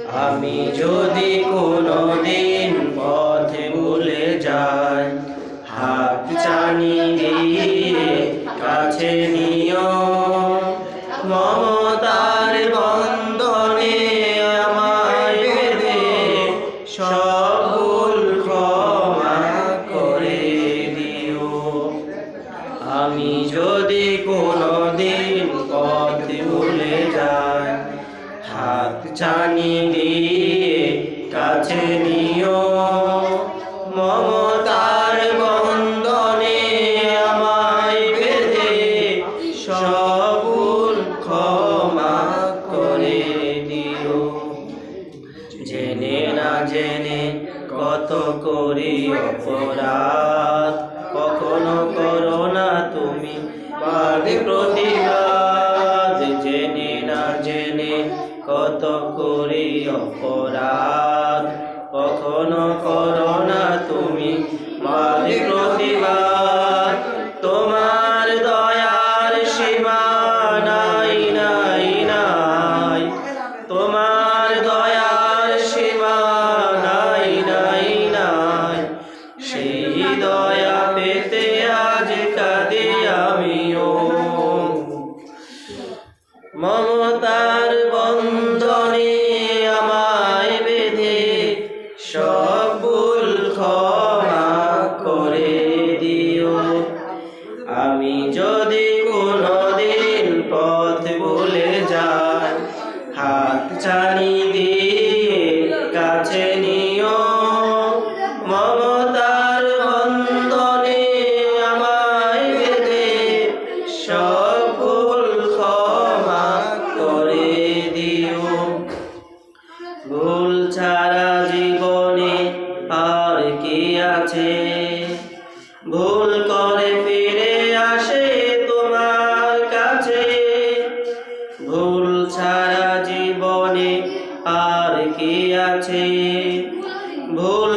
আমি যদি কোনোদিন পথে ভুলে যাই, হাত ছানি দিয়ে কাছে নিও। মমতার বন্ধনে আমায় বেঁধে সব ভুল ক্ষমা করে দিও। আমি যদি কোনোদিন পথে ভুলে যাই, হাত ছানি দিয়ে কাছে নিও। মমতার বন্ধনে আমায় বেঁধে সব ভুল ক্ষমা করে দিও। জেনে না জেনে কত করি অপরাধ, কখনো করো না তুমি বাদে প্রতিবাদ। জেনে না জেনে কত করি অপরাধ, কখনো করো না তুমি বাদে প্রতিবাদ। তোমার দয়ার সীমা নাই নাই নাই, তোমার দয়ার সীমা নাই নাই নাই। সেই দয়া পেতে আজ কাঁদি আমিও। মমতার বন্ধনে আমায় বেঁধে সব ভুল ক্ষমা করে দিও। আমি যদি কোনোদিন পথ ভুলে যাই, হাত ছানি দিয়ে কাছে নিও। মমতার বন্ধনে আমায় বেঁধে সব ভুল ক্ষমা করে দিও। ভুল ছাড়া জীবনে আর কি আছে, ভুল করে ফিরে আসে তোমার কাছে। ভুল ছাড়া জীবনে আর কি আছে, ভুল